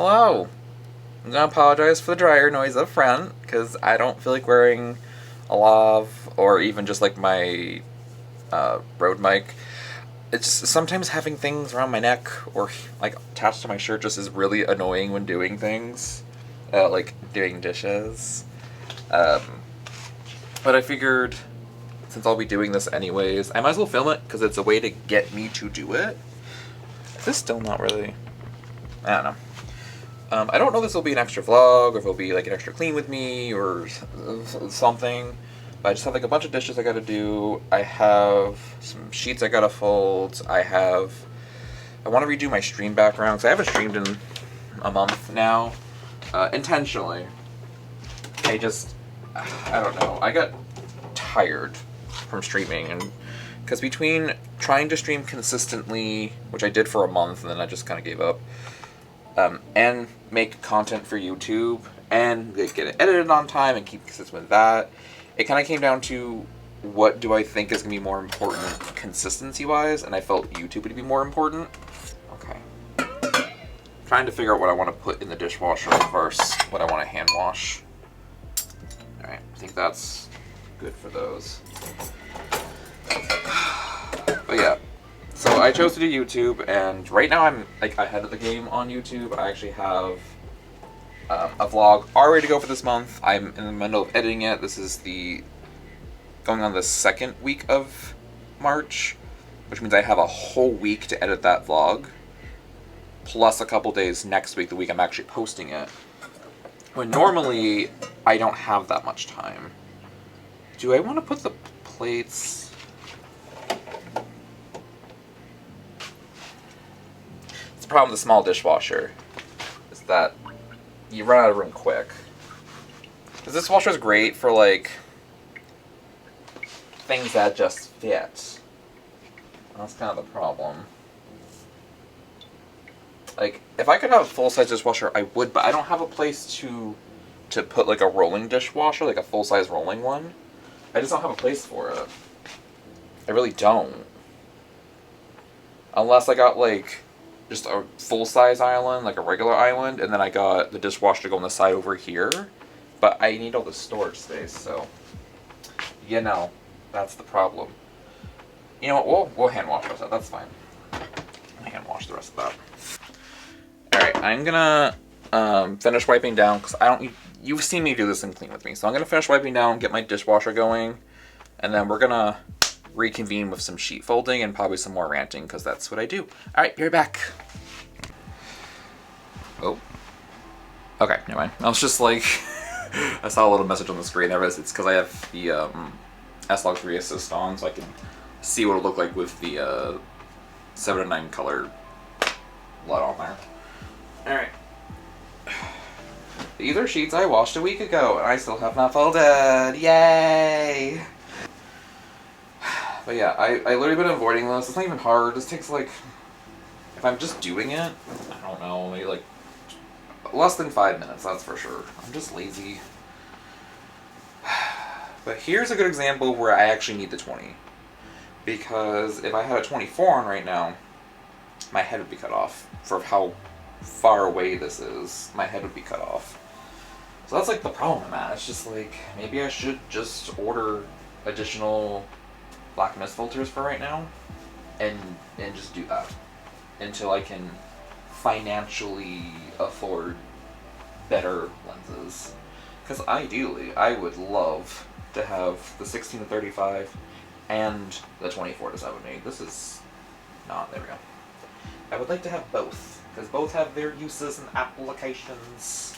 Hello! I'm gonna apologize for the dryer noise up front, because I don't feel like wearing a lav, or even just like my Rode mic. It's just, sometimes having things around my neck, or like attached to my shirt, just is really annoying when doing things. Like doing dishes. But I figured, since I'll be doing this anyways, I might as well film it, because it's a way to get me to do it. Is this still not really... I don't know. I don't know if this will be an extra vlog, or if it'll be like an extra clean with me, or something. But I just have like a bunch of dishes I gotta do. I have some sheets I gotta fold. I want to redo my stream background, because I haven't streamed in a month now. Intentionally. I don't know. I got tired from streaming, and because between trying to stream consistently, which I did for a month, and then I just kind of gave up, and make content for YouTube, and get it edited on time, and keep consistent with that, it kind of came down to what do I think is going to be more important consistency-wise, and I felt YouTube would be more important. Okay. Trying to figure out what I want to put in the dishwasher versus what I want to hand wash. Alright, I think that's good for those. But yeah. So I chose to do YouTube, and right now I'm like ahead of the game on YouTube. I actually have a vlog all ready to go for this month. I'm in the middle of editing it. This is going on the second week of March, which means I have a whole week to edit that vlog, plus a couple days next week, the week I'm actually posting it. When normally I don't have that much time. Do I want to put the plates... problem with the small dishwasher is that you run out of room quick. Because this dishwasher is great for like things that just fit. That's kind of the problem. Like, if I could have a full-size dishwasher, I would, but I don't have a place to put like a rolling dishwasher, like a full-size rolling one. I just don't have a place for it. I really don't. Unless I got like just a full-size island, like a regular island, and then I got the dishwasher to go on the side over here. But I need all the storage space, so... You know, that's the problem. You know what, we'll hand wash that, that's fine. I'll hand wash the rest of that. Alright, I'm gonna finish wiping down, because you've seen me do this and clean with me. So I'm gonna finish wiping down, get my dishwasher going, and then we're gonna reconvene with some sheet folding and probably some more ranting, because that's what I do. Alright, be right back. Oh. Okay, never mind. I was just like... I saw a little message on the screen there, but it's because I have the S-Log3 assist on, so I can see what it'll look like with the 7 and 9 color LUT on there. Alright. These are sheets I washed a week ago, and I still have not folded. Yay! But yeah, I literally been avoiding this. It's not even hard. This takes like, if I'm just doing it, I don't know, maybe like less than 5 minutes, that's for sure. I'm just lazy. But here's a good example where I actually need the 20. Because if I had a 24 on right now, my head would be cut off. For how far away this is, my head would be cut off. So that's like the problem I'm at. It's just like, maybe I should just order additional black mist filters for right now, and just do that until I can financially afford better lenses. Because ideally, I would love to have the 16 to 35 and the 24 to 70. This is not, there we go. I would like to have both, because both have their uses and applications.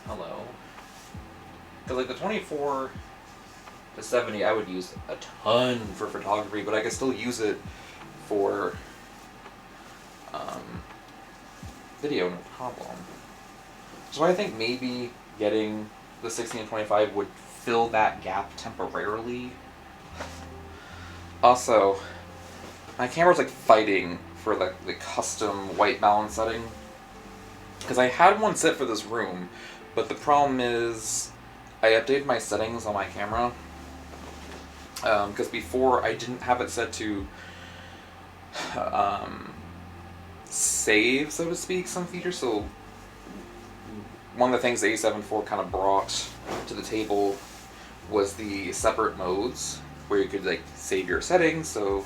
Hello. Because like the 24 to 70 I would use a ton for photography, but I could still use it for video, no problem. So I think maybe getting the 16 and 25 would fill that gap temporarily. Also, my camera's like fighting for the custom white balance setting, because I had one set for this room, but the problem is I updated my settings on my camera, because before I didn't have it set to save, so to speak, some features. So one of the things the A7 IV kind of brought to the table was the separate modes where you could like save your settings. So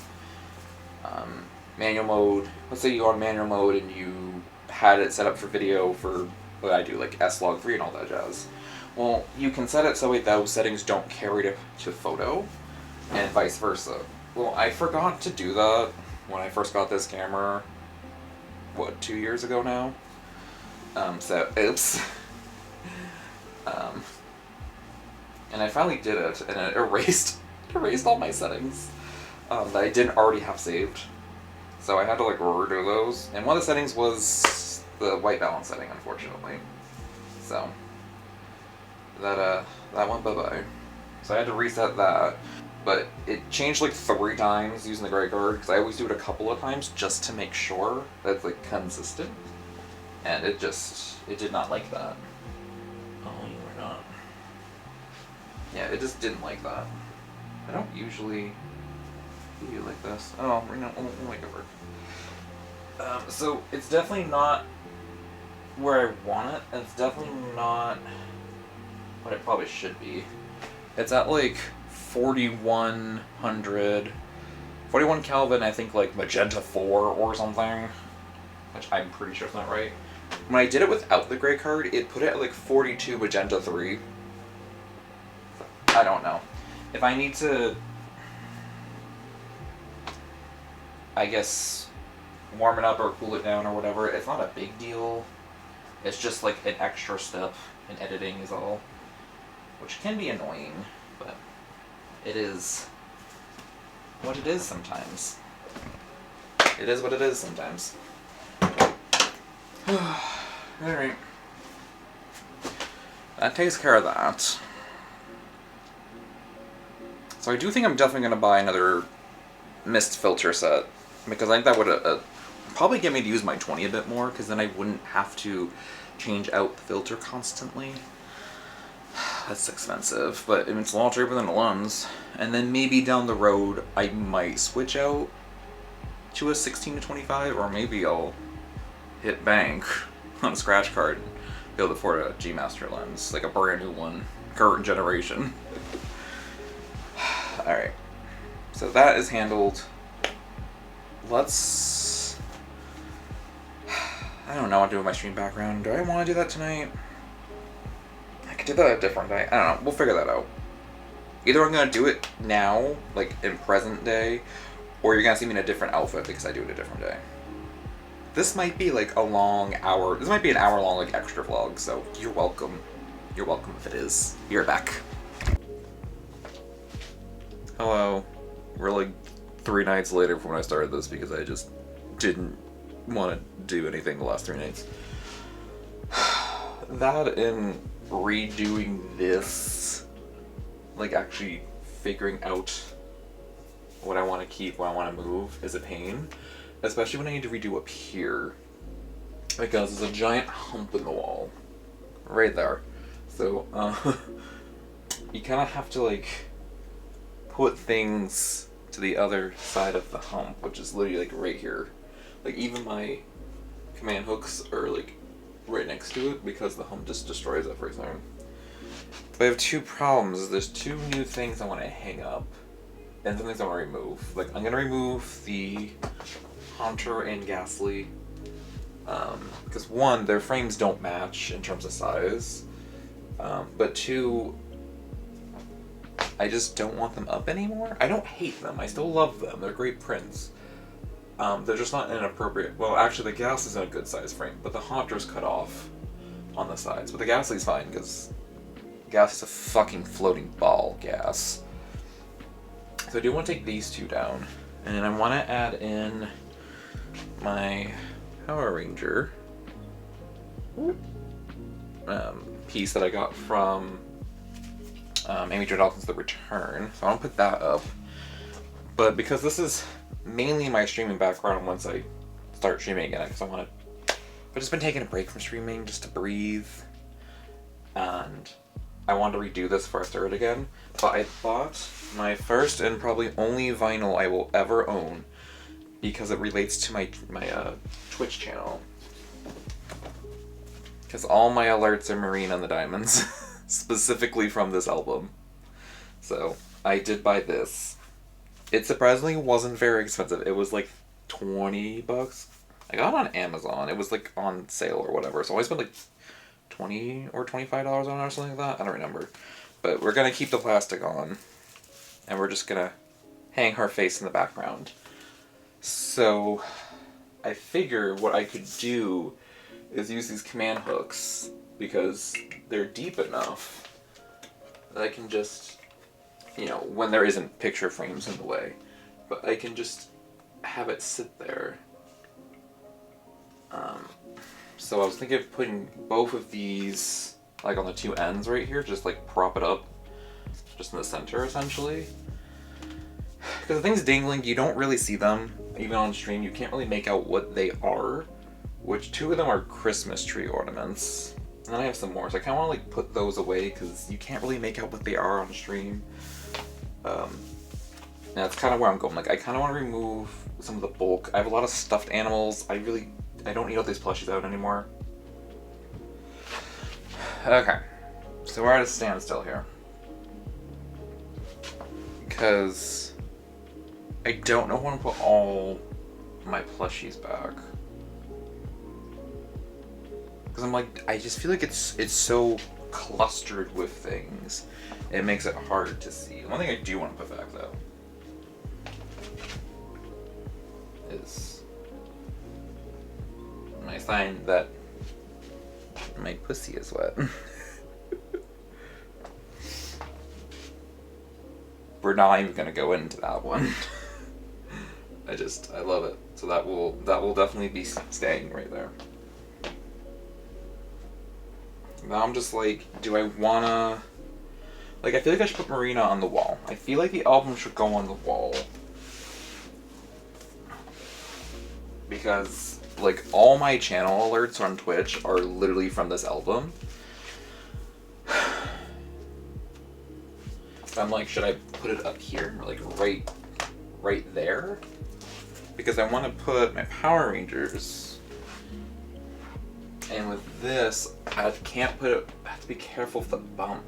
manual mode, let's say you go on manual mode and you had it set up for video for what I do, like S-Log3 and all that jazz. Well, you can set it so those settings don't carry to photo, and vice versa. Well, I forgot to do that when I first got this camera, what, 2 years ago now? So, oops. And I finally did it, and it erased all my settings that I didn't already have saved. So I had to like redo those, and one of the settings was the white balance setting, unfortunately. So that went bye-bye. So I had to reset that, but it changed like 3 times using the gray card, because I always do it a couple of times just to make sure that it's like consistent, and it did not like that. Oh, you were not. Yeah, it just didn't like that. I don't usually do like this. Oh, we'll make it work. So it's definitely not where I want it, and it's definitely not what it probably should be. It's at like 41 Kelvin, I think, like magenta 4 or something, which I'm pretty sure is not right. When I did it without the gray card, it put it at like 42 magenta 3. I don't know. If I need to, I guess, warm it up or cool it down or whatever, it's not a big deal. It's just like an extra step in editing is all, which can be annoying, but it is what it is sometimes. It is what it is sometimes. Alright. That takes care of that. So I do think I'm definitely going to buy another mist filter set, because I think that would probably get me to use my 20 a bit more, because then I wouldn't have to change out the filter constantly. That's expensive, but it's a lot cheaper than the lens. And then maybe down the road I might switch out to a 16-25, or maybe I'll hit bank on a scratch card and be able to afford a G Master lens, like a brand new one, current generation. Alright, so that is handled. Let's... I don't know what to do with my stream background. Do I want to do that tonight? I could do that a different day. I don't know. We'll figure that out. Either I'm going to do it now, like in present day, or you're going to see me in a different outfit because I do it a different day. This might be like a long hour. This might be an hour-long like extra vlog, so you're welcome. You're welcome if it is. You're back. Hello. We're like 3 nights later from when I started this because I just didn't want to do anything the last 3 nights. That and redoing this, like actually figuring out what I want to keep, what I want to move, is a pain. Especially when I need to redo up here, because there's a giant hump in the wall. Right there. So, you kind of have to like put things to the other side of the hump, which is literally like right here. Like even my command hooks are like right next to it because the hump just destroys everything. But I have 2 problems. There's 2 new things I want to hang up, and some things I want to remove. Like I'm gonna remove the Hunter and Ghastly, because 1, their frames don't match in terms of size, but 2, I just don't want them up anymore. I don't hate them. I still love them. They're great prints. They're just not in an appropriate... Well, actually, the Ghastly's in a good size frame, but the Hunter's cut off on the sides. But the Ghastly's fine, because Ghastly's a fucking floating ball gas. So I do want to take these 2 down, and I want to add in my Power Ranger piece that I got from Amy Jo Dalton's The Return. So I want to put that up. But because this is mainly my streaming background once I start streaming again, because I've just been taking a break from streaming just to breathe, and I wanted to redo this before I started again. But I bought my first and probably only vinyl I will ever own because it relates to my Twitch channel. Because all my alerts are Marina and the Diamonds, specifically from this album. So I did buy this. It surprisingly wasn't very expensive. It was like $20. I got it on Amazon. It was like on sale or whatever. So I spent like $20 or $25 on it or something like that. I don't remember. But we're gonna keep the plastic on, and we're just gonna hang her face in the background. So I figure what I could do is use these command hooks because they're deep enough that I can just, you know, when there isn't picture frames in the way, but I can just have it sit there. So I was thinking of putting both of these like on the two ends right here, just like prop it up just in the center essentially. Because the things dangling, you don't really see them. Even on stream, you can't really make out what they are, which two of them are Christmas tree ornaments. And then I have some more, so I kind of want to like put those away because you can't really make out what they are on stream. That's kind of where I'm going. Like, I kind of want to remove some of the bulk. I have a lot of stuffed animals. I don't need all these plushies out anymore. Okay, so we're at a standstill here. Because I don't know when to put all my plushies back. Because I'm like, I just feel like it's so clustered with things. It makes it hard to see. One thing I do want to put back though is my sign that my pussy is wet. We're not even gonna go into that one. I love it. So that will definitely be staying right there. Now I'm just like, do I wanna, like, I feel like I should put Marina on the wall. I feel like the album should go on the wall. Because, like, all my channel alerts on Twitch are literally from this album. So I'm like, should I put it up here? Or like right there? Because I want to put my Power Rangers. And with this, I can't put it, I have to be careful with the bump.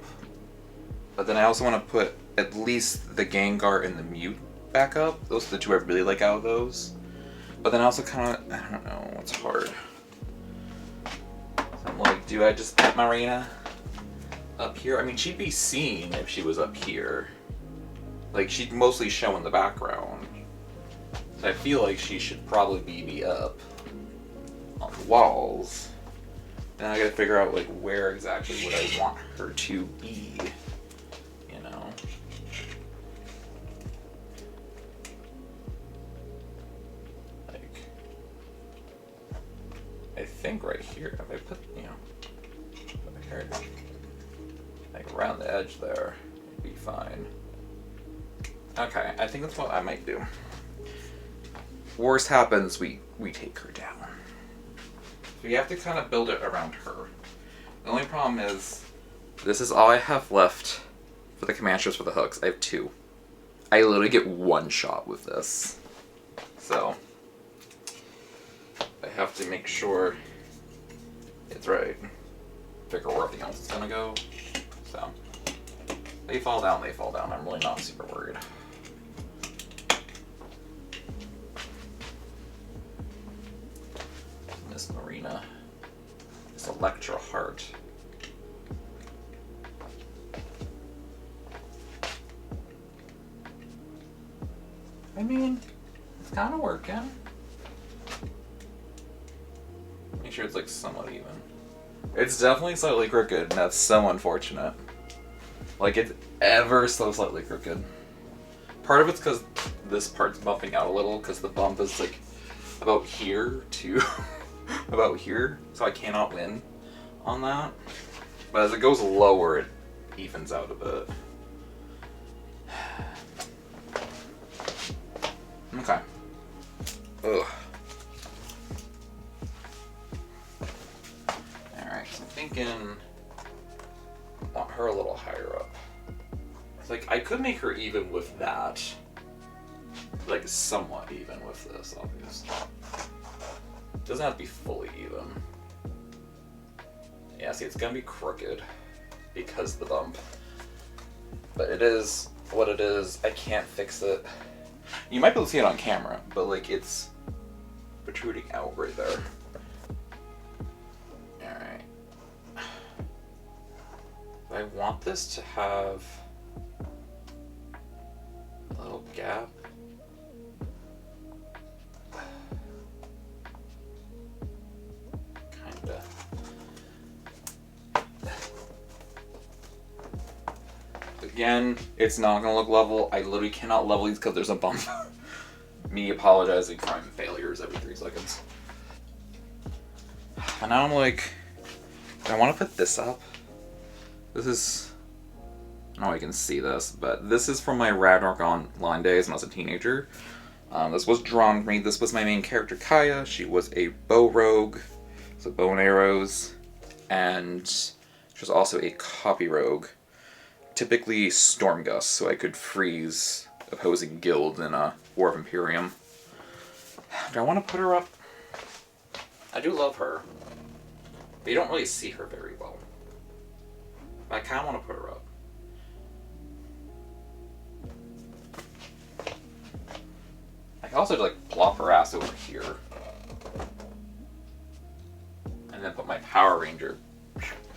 But then I also want to put at least the Gengar and the Mute back up. Those are the two I really like out of those. But then I also kind of, I don't know, it's hard. So I'm like, do I just put Marina up here? I mean, she'd be seen if she was up here. Like, she'd mostly show in the background. So I feel like she should probably be up on the walls. Then I gotta figure out, like, where exactly would I want her to be, you know? Like, I think right here, if I put, you know, here, like around the edge there, it'd be fine. Okay, I think that's what I might do. Worst happens, we take her down. So you have to kind of build it around her. The only problem is, this is all I have left for the command strips for the hooks. I have two. I literally get one shot with this. So, I have to make sure it's right. Figure where everything else is gonna go. So, they fall down, they fall down. I'm really not super worried. Miss Marina. Miss Electra Heart. I mean, it's kind of working. Make sure it's like somewhat even. It's definitely slightly crooked, and that's so unfortunate. Like, it's ever so slightly crooked. Part of it's because this part's bumping out a little, because the bump is like about here to about here, so I cannot win on that. But as it goes lower, it evens out a bit. Okay. Ugh. Alright, so I'm thinking I want her a little higher up. It's like, I could make her even with that. like somewhat even with this, obviously. It doesn't have to be fully even. Yeah, see, it's gonna be crooked because of the bump. But it is what it is. I can't fix it. You might be able to see it on camera, but like it's protruding out right there. Alright. I want this to have a little gap. Kinda. Again, it's not gonna look level. I literally cannot level these because there's a bump. Me apologizing for my failures every 3 seconds. And now I'm like, do I want to put this up? This is, I don't know if you can see this, but this is from my Ragnarok Online days when I was a teenager. This was drawn for me. This was my main character, Kaya. She was a bow rogue, so bow and arrows, and she was also a copy rogue. Typically Stormgust, so I could freeze opposing guilds in a War of Imperium. Do I want to put her up? I do love her, but you don't really see her very well. But I kind of want to put her up. I can also like plop her ass over here, and then put my Power Ranger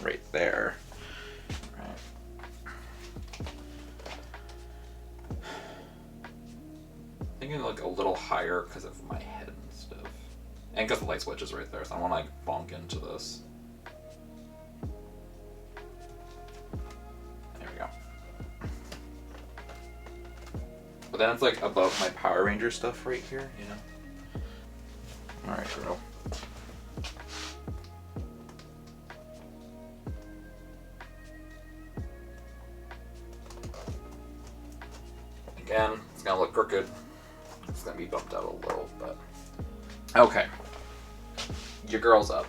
right there. Thinking like a little higher because of my head and stuff, and because the light switch is right there, so I want to like bonk into this. There we go. But then it's like above my Power Ranger stuff right here, you know. All right, girl. Again, it's gonna look crooked. It's gonna be bumped out a little, but okay. Your girl's up.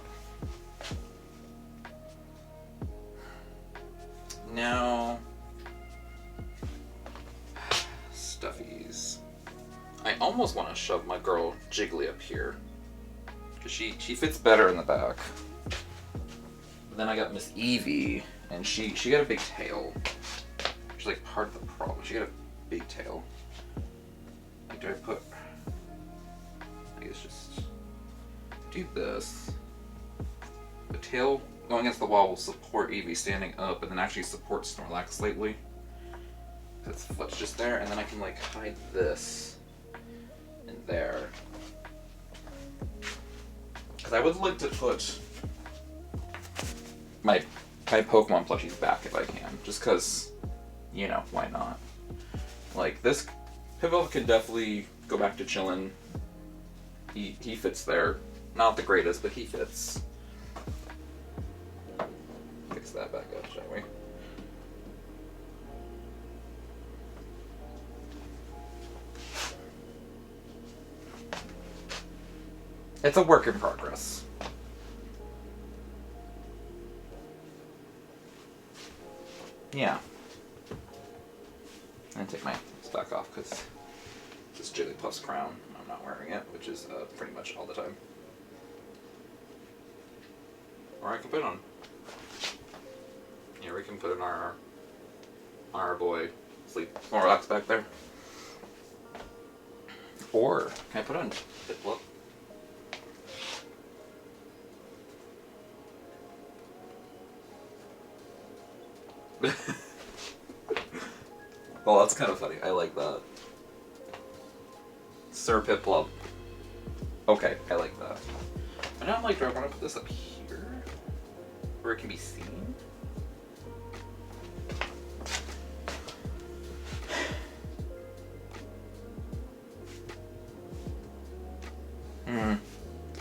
Now, stuffies. I almost want to shove my girl Jiggly up here because she fits better in the back. But then I got Miss Evie, and she got a big tail. She's like part of the problem. She got a big tail. Like, do I put? I guess just do this. The tail going against the wall will support Evie standing up, and then actually support Snorlax slightly. Its foot's just there, and then I can like hide this in there. Because I would like to put my Pokemon plushies back if I can, just because, you know, why not? Like this Piplup could definitely go back to chillin'. He fits there. Not the greatest, but he fits. Fix that back up, shall we? It's a work in progress. Yeah. I'm gonna take my back off because this Jigglypuff's crown, I'm not wearing it, which is pretty much all the time. Or I can put it on. Yeah, we can put it on our boy Sleep Snorlax back there. Or can I put it on Piplup? Well, that's kind of funny. I like that. Sir Piplup. Okay, I like that. And I'm like, do I want to put this up here? Where it can be seen?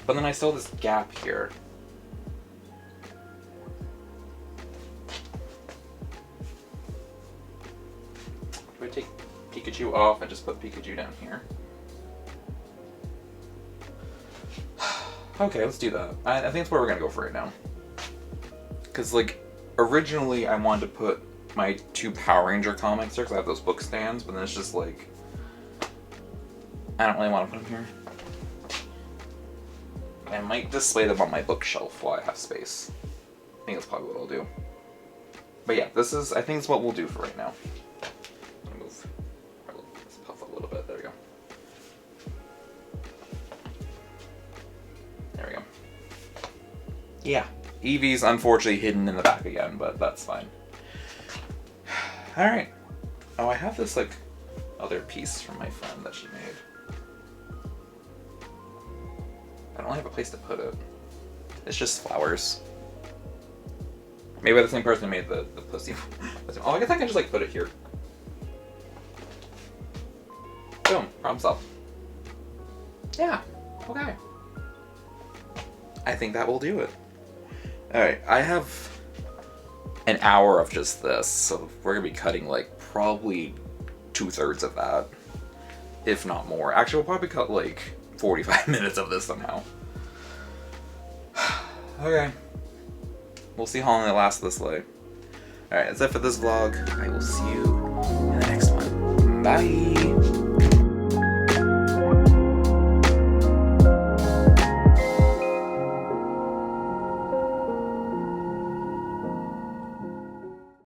But then I still have this gap here. Do I take Pikachu off and just put Pikachu down here? Okay, let's do that. I think that's where we're gonna go for right now. Because, like, originally I wanted to put my 2 Power Ranger comics there because I have those book stands, but then it's just like, I don't really want to put them here. I might display them on my bookshelf while I have space. I think that's probably what I'll do. But yeah, this is, I think it's what we'll do for right now. Move. Let's puff up a little bit. There we go. There we go. Yeah. Evie's unfortunately hidden in the back again, but that's fine. Alright. Oh, I have this, like, other piece from my friend that she made. I don't have a place to put it. It's just flowers. Maybe the same person who made the pussy. Oh, I guess I can just, like, put it here. Boom. Problem solved. Yeah. Okay. I think that will do it. Alright, I have an hour of just this, so we're gonna be cutting, like, probably 2/3 of that. If not more. Actually, we'll probably cut, like, 45 minutes of this somehow. Okay. We'll see how long it lasts this way. Alright, that's it for this vlog. I will see you in the next one. Bye!